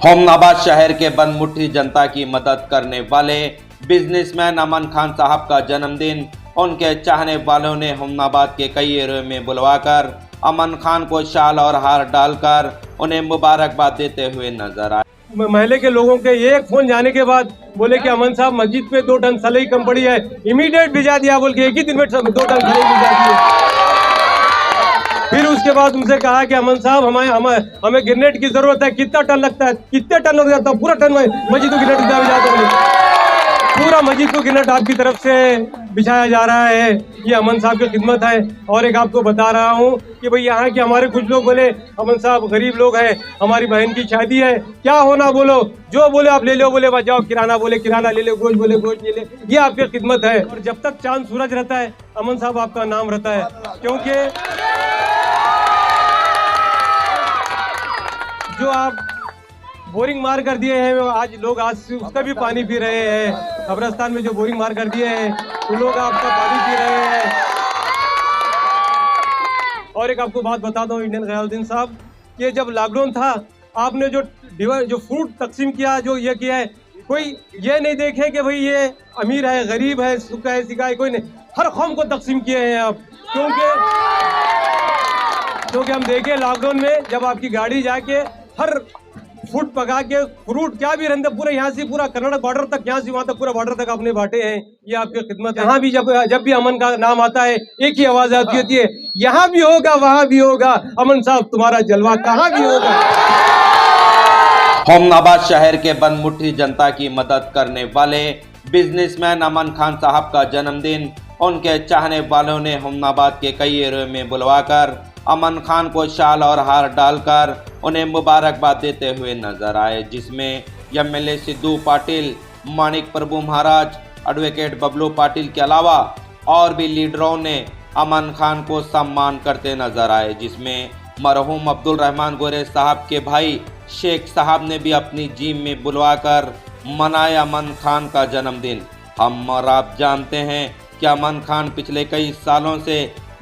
होमनाबाद शहर के बंदमुट्ठी जनता की मदद करने वाले बिजनेसमैन अमन खान साहब का जन्मदिन उनके चाहने वालों ने होमनाबाद के कई एरिया में बुलवाकर अमन खान को शाल और हार डालकर उन्हें मुबारकबाद देते हुए नजर आए। महल्ले के लोगों के एक फोन जाने के बाद बोले कि अमन साहब मस्जिद पे 2 टन सलाई कम पड़ी है, इमीडिएट भिजा दिया बोल के एक ही दिन में 2 टन सलाई भिजा दी। फिर उसके बाद उनसे कहा कि अमन साहब हमें ग्रेनेड की जरूरत है, कितना टन लगता है, कितने टन लग जाता है, पूरा टन मस्जिद को ग्रेनेड भिजा दो। पूरा मस्जिद को ग्रेनेड आपकी तरफ से बिछाया जा रहा है, ये अमन साहब की खिदमत है। और एक आपको बता रहा हूँ कि भाई यहाँ के हमारे कुछ लोग बोले अमन साहब गरीब लोग हैं, हमारी बहन की शादी है, क्या होना बोलो, जो बोले आप ले लो, बोले जाओ किराना, बोले किराना ले लो, गोश्त बोले गोश्त ले ले, ये आपकी खिदमत है। और जब तक चांद सूरज रहता है अमन साहब आपका नाम रहता है, क्योंकि जो आप बोरिंग मार कर दिए हैं आज लोग उसका भी पानी पी रहे हैं। कब्रिस्तान में जो बोरिंग मार कर दिए हैं वो लोग आपका पानी पी रहे हैं। और एक आपको बात बता दूं इंडियन गयासुद्दीन साहब, कि जब लॉकडाउन था आपने जो फ्रूट तकसीम किया, जो ये किया है, कोई ये नहीं देखे कि भाई ये अमीर है गरीब है सुखा है सिखा है, कोई नहीं, हर कौम को तकसीम किए हैं आप। क्योंकि हम देखे लॉकडाउन में जब आपकी गाड़ी जाके हर फूड पका के फ्रूट क्या भी रहते पूरे यहाँ से पूरा कर्नाटक बॉर्डर तक, यहाँ से वहाँ तक पूरा बॉर्डर तक आपने बांटे हैं, ये आपकी खिदमत है। यहाँ भी जब भी अमन का नाम आता है एक ही आवाज आती होती है, यहाँ भी होगा वहाँ भी होगा, अमन साहब तुम्हारा जलवा कहाँ भी होगा। होमनाबाद शहर के बंदमुट्ठी जनता की मदद करने वाले बिजनेसमैन अमन खान साहब का जन्मदिन उनके चाहने वालों ने होमनाबाद के कई एरिया में बुलवाकर अमन खान को शाल और हार डालकर उन्हें मुबारकबाद देते हुए नजर आए, जिसमें एमएलए सिद्धू पाटिल, मानिक प्रभु महाराज, एडवोकेट बबलू पाटिल के अलावा और भी लीडरों ने अमन खान को सम्मान करते नजर आए, जिसमें मरहूम अब्दुल रहमान गोरे साहब के भाई शेख साहब ने भी अपनी जीम में बुलवाकर मनाया अमन खान का जन्मदिन। हम और आप जानते हैं कि अमन खान पिछले कई सालों से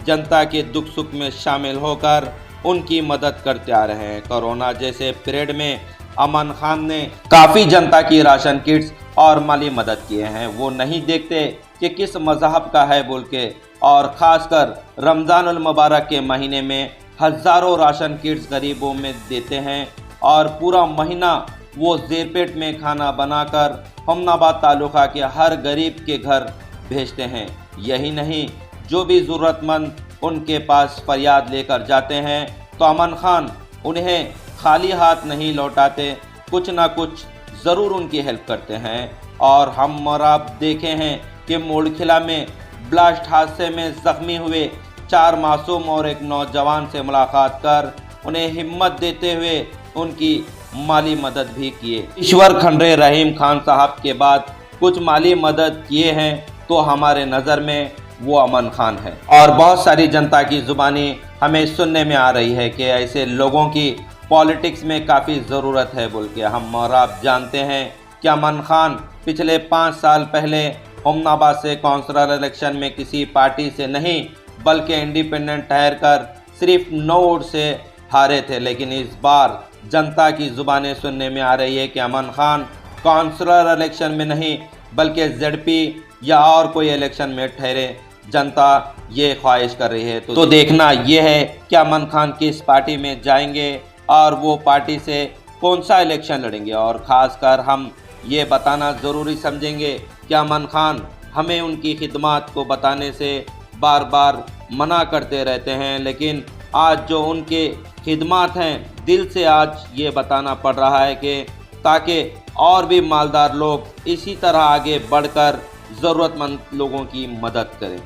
जनता के दुख सुख में शामिल होकर उनकी मदद करते आ रहे हैं। कोरोना जैसे पीरियड में अमन खान ने काफ़ी जनता की राशन किट्स और माली मदद किए हैं। वो नहीं देखते कि किस मज़हब का है बोल के, और ख़ासकर रमज़ानुल मुबारक के महीने में हज़ारों राशन किट्स गरीबों में देते हैं और पूरा महीना वो ज़ेरपेट में खाना बनाकर होमनाबाद तालुका के हर गरीब के घर भेजते हैं। यही नहीं, जो भी ज़रूरतमंद उनके पास फरियाद लेकर जाते हैं तो अमन खान उन्हें खाली हाथ नहीं लौटाते, कुछ ना कुछ ज़रूर उनकी हेल्प करते हैं। और हम और आप देखे हैं कि मोड़खिला में ब्लास्ट हादसे में ज़ख्मी हुए 4 मासूम और एक नौजवान से मुलाकात कर उन्हें हिम्मत देते हुए उनकी माली मदद भी किए। ईश्वर खंडरे रहीम खान साहब के बाद कुछ माली मदद किए हैं तो हमारे नज़र में वो अमन खान है। और बहुत सारी जनता की ज़ुबानी हमें सुनने में आ रही है कि ऐसे लोगों की पॉलिटिक्स में काफ़ी ज़रूरत है बोल के। हम और आप जानते हैं कि अमन खान पिछले 5 साल पहले होमनाबाद से काउंसिलर इलेक्शन में किसी पार्टी से नहीं बल्कि इंडिपेंडेंट ठहरकर सिर्फ 9 वोट से हारे थे, लेकिन इस बार जनता की ज़ुबानें सुनने में आ रही है कि अमन खान काउंसिलर इलेक्शन में नहीं बल्कि जेडपी या और कोई इलेक्शन में ठहरे। जनता ये ख्वाहिश कर रही है, तो देखना ये है कि अमन खान किस पार्टी में जाएंगे और वो पार्टी से कौन सा इलेक्शन लड़ेंगे। और ख़ासकर हम ये बताना ज़रूरी समझेंगे कि अमन खान हमें उनकी खिदमत को बताने से बार बार मना करते रहते हैं, लेकिन आज जो उनके खिदमत हैं दिल से आज ये बताना पड़ रहा है कि ताकि और भी मालदार लोग इसी तरह आगे बढ़कर ज़रूरतमंद लोगों की मदद करें।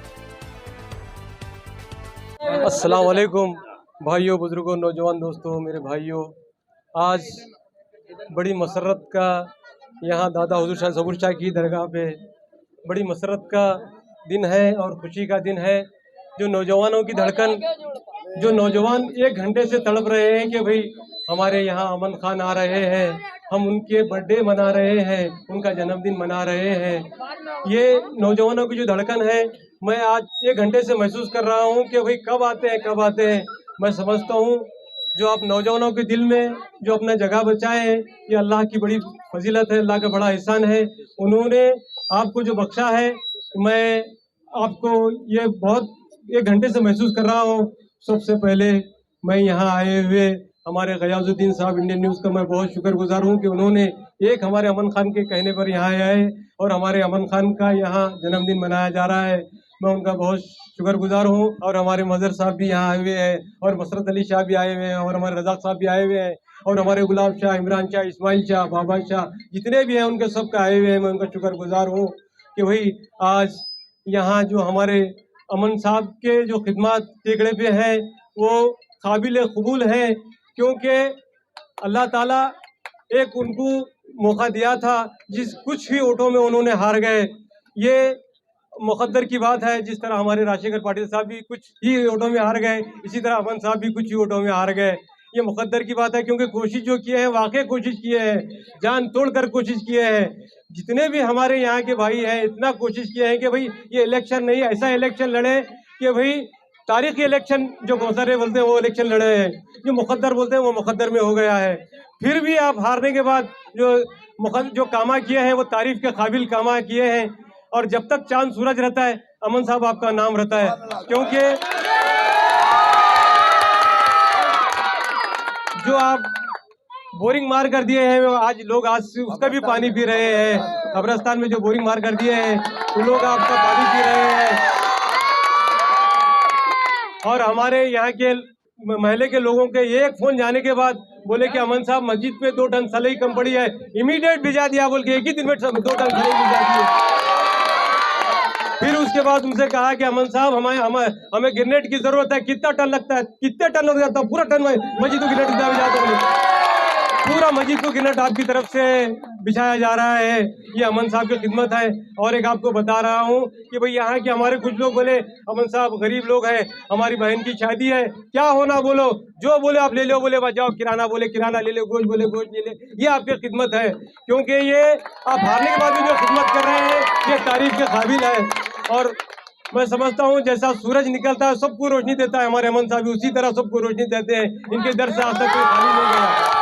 अस्सलाम वालेकुम भाइयों, बुजुर्गों, नौजवान दोस्तों, मेरे भाइयों, आज बड़ी मसरत का यहाँ दादा हुजूर शाह ज़हूर शाह की दरगाह पे बड़ी मसरत का दिन है और खुशी का दिन है। जो नौजवानों की धड़कन, जो नौजवान 1 घंटे से तड़प रहे हैं कि भाई हमारे यहाँ अमन खान आ रहे हैं, हम उनके बर्थडे मना रहे हैं, उनका जन्मदिन मना रहे हैं। ये नौजवानों की जो धड़कन है, मैं आज 1 घंटे से महसूस कर रहा हूँ कि भाई कब आते हैं कब आते हैं। मैं समझता हूँ जो आप नौजवानों के दिल में जो अपना जगह बचाए हैं, ये अल्लाह की बड़ी फजीलत है, अल्लाह का बड़ा एहसान है। उन्होंने आपको जो बख्शा है, मैं आपको ये बहुत 1 घंटे से महसूस कर रहा हूँ। सबसे पहले मैं यहाँ आए हुए हमारे गयाजुद्दीन साहब इंडियन न्यूज़ का मैं बहुत शुक्रगुजार हूँ कि उन्होंने एक हमारे अमन खान के कहने पर यहाँ आए और हमारे अमन खान का यहाँ जन्मदिन मनाया जा रहा है। मैं उनका बहुत शुक्रगुजार हूँ। और हमारे मजहर साहब भी यहाँ आए हुए हैं और मसरत अली शाह भी आए हुए हैं और हमारे रजाक साहब भी आए हुए हैं और हमारे गुलाब शाह, इमरान शाह, इस्माइल शाह, बाबा शाह, जितने भी हैं उनके सबका आए हुए हैं। मैं उनका शुक्रगुजार हूँ कि भाई आज यहाँ जो हमारे अमन साहब के जो खिदमत टेकड़े पे हैं वो काबिल कबूल हैं, क्योंकि अल्लाह ताला एक उनको मौका दिया था, जिस कुछ ही वोटों में उन्होंने हार गए। ये मुकद्दर की बात है। जिस तरह हमारे राजशेखर पाटिल साहब भी कुछ ही वोटों में हार गए, इसी तरह अमन साहब भी कुछ ही वोटों में हार गए। ये मुकद्दर की बात है, क्योंकि कोशिश जो किए हैं वाकई कोशिश किए हैं, जान तोड़कर कोशिश किए हैं। जितने भी हमारे यहाँ के भाई हैं इतना कोशिश किए हैं कि भाई ये इलेक्शन नहीं, ऐसा इलेक्शन लड़े कि भाई तारीखी इलेक्शन जो गौसरे बोलते हैं वो इलेक्शन लड़े हैं, जो मुकद्दर बोलते हैं वो मुकद्दर में हो गया है। फिर भी आप हारने के बाद जो कामा किए हैं वो तारीफ के काबिल कामा किए हैं। और जब तक चांद सूरज रहता है अमन साहब आपका नाम रहता है, क्योंकि जो आप बोरिंग मार कर दिए हैं आज लोग आज उसका भी पानी पी रहे हैं। कब्रिस्तान में जो बोरिंग मार कर दिए हैं वो लोग आपका पानी पी रहे हैं। और हमारे यहाँ के महल्ले के लोगों के एक फोन जाने के बाद बोले कि अमन साहब मस्जिद पे 2 टन सलाई कम पड़ी है, इमीडिएट भिजा दिया बोल के 1 ही दिन में 2 टन सलाई भिजा दी है। फिर उसके बाद उनसे कहा कि अमन साहब हमें ग्रेनेड की जरूरत है, कितना टन लगता है, कितने टन लग जाता है, पूरा टन मस्जिद को ग्रेनेड भिजा जाता, पूरा मस्जिद को ग्रेनेड आपकी तरफ से बिछाया जा रहा है। ये अमन साहब की खिदमत है। और एक आपको बता रहा हूँ कि भाई यहाँ के हमारे कुछ लोग बोले अमन साहब गरीब लोग हैं, हमारी बहन की शादी है, क्या होना बोलो, जो बोले आप ले लो, बोले जाओ किराना, बोले किराना ले लो, गोश्त बोले गोश्त ले ले। ये आपकी खिदमत है, क्योंकि ये आप हारने के बाद भी जो खिदमत कर रहे हैं ये तारीफ के काबिल है। और मैं समझता हूँ जैसा सूरज निकलता है सबको रोशनी देता है, हमारे अमन साहब भी उसी तरह सबको रोशनी देते हैं। इनके दर से आज तक कोई खाली नहीं गया,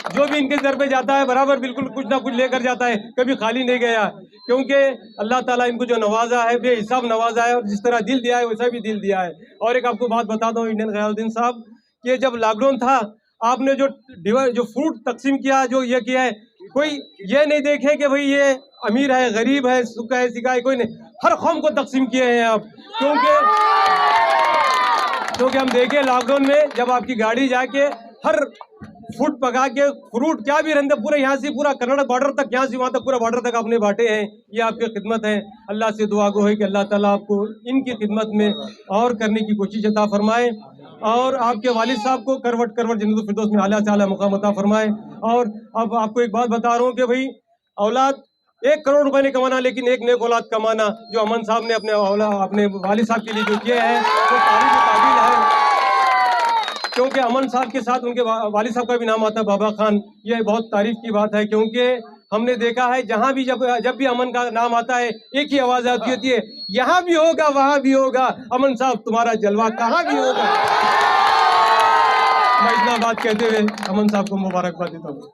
जो भी इनके दर पे जाता है बराबर बिल्कुल कुछ ना कुछ लेकर जाता है, कभी खाली नहीं गया। क्योंकि अल्लाह ताला इनको जो नवाजा है बेहिसाब नवाजा है, और जिस तरह दिल दिया है वैसा भी दिल दिया है। और एक आपको बात बताता हूँ इंडियन गयाजुद्दीन साहब, कि जब लॉकडाउन था आपने जो फ्रूट तकसीम किया, जो ये किया है, कोई ये नहीं देखे कि भाई ये अमीर है गरीब है सुखा है सिखा है, कोई नहीं, हर कौम को तकसीम किए हैं आप। क्योंकि हम देखे लॉकडाउन में जब आपकी गाड़ी जाके हर फूट पका के फ्रूट क्या भी रहते पूरे यहाँ से पूरा कर्नाटक बॉर्डर तक, यहाँ से वहाँ तक पूरा बॉर्डर तक आपने बांटे हैं। ये आपकी खिदमत है। अल्लाह से दुआ गो है कि अल्लाह ताला आपको इनकी खिदमत में और करने की कोशिश अता फरमाए, और आपके वालिद साहब को करवट जन्नतुल फिरदौस में आला से आला मुकाम अता फरमाए। और अब आपको एक बात बता रहा हूँ कि भाई औलाद 1 करोड़ रुपए नहीं कमाना, लेकिन एक नेक औलाद कमाना, जो अमन साहब ने अपने वालिद साहब के लिए जो किया है वो तारीफ के काबिल है। क्योंकि अमन साहब के साथ उनके वालिद साहब का भी नाम आता है बाबा खान, ये बहुत तारीफ की बात है। क्योंकि हमने देखा है जहाँ भी जब भी अमन का नाम आता है एक ही आवाज आती होती है, यहाँ भी होगा वहाँ भी होगा, अमन साहब तुम्हारा जलवा कहाँ भी होगा। मैं इतना बात कहते हुए अमन साहब को मुबारकबाद देता हूँ।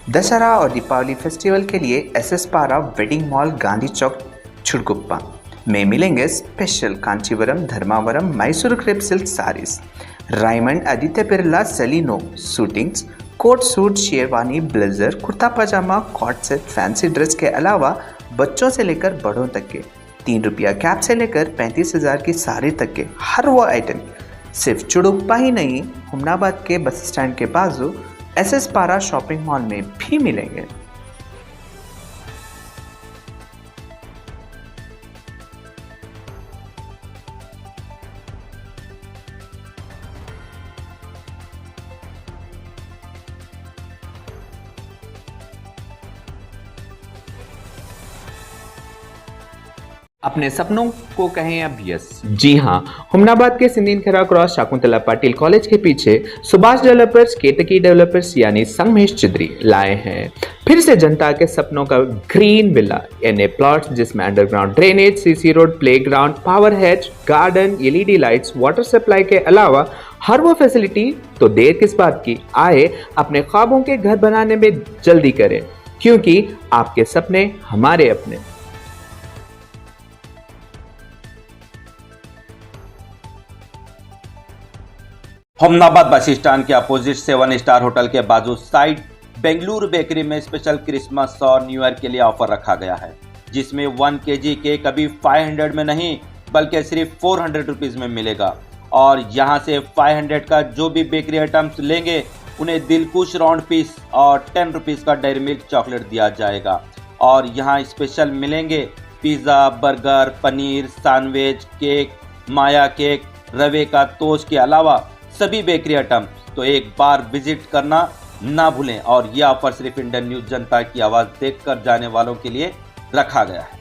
दशहरा और दीपावली फेस्टिवल के लिए SS Para wedding mall Gandhi Chowk छुड़गुप्पा में मिलेंगे special Kanchivaram, Dharmavaram, Mysore crepe silk saris, Raymond, Aditya Birla, सेलिनो suitings, coat suit, sherwani, blazer, kurta pajama, cot set, fancy dress के अलावा बच्चों से लेकर बड़ों तक के 3 रुपया कैप से लेकर 35,000 की साड़ी तक के हर वो आइटम सिर्फ चुड़ुप्पा ही नहीं, हुमनाबाद के बस स्टैंड के बाजू SS पारा शॉपिंग मॉल में भी मिलेंगे। अपने सपनों को कहें अब यस। जी हाँ, हुमनाबाद के सिंदीन खरा क्रॉस शाकुंतला पाटिल कॉलेज के पीछे सुभाष डेवलपर्स केतकी डेवलपर्स यानी संगमेश चिद्री लाए हैं फिर से जनता के सपनों का ग्रीन विला यानी प्लॉट्स जिसमें underground drainage, CC road, playground, power hedge, garden, LED lights, water supply के अलावा हर वो फैसिलिटी। तो देर किस बात की, आए अपने ख्वाबों के घर बनाने में जल्दी करें, क्योंकि आपके सपने हमारे अपने। हुमनाबाद बस स्टैंड के अपोजिट 7 स्टार होटल के बाजू साइड बेंगलुरु बेकरी में स्पेशल क्रिसमस और न्यू ईयर के लिए ऑफर रखा गया है, जिसमें 1 kg केक अभी 500 में नहीं बल्कि सिर्फ 400 रुपीज़ में मिलेगा। और यहाँ से 500 का जो भी बेकरी आइटम्स लेंगे उन्हें दिलकुश राउंड पीस और 10 रुपीज़ का डेयरी मिल्क चॉकलेट दिया जाएगा। और यहाँ स्पेशल मिलेंगे pizza, burger, paneer, sandwich, cake, माया केक, रवे का तोश के अलावा सभी बेकरी आइटम। तो एक बार विजिट करना ना भूलें। और यह ऑफर सिर्फ इंडियन न्यूज़ जनता की आवाज़ देखकर जाने वालों के लिए रखा गया है।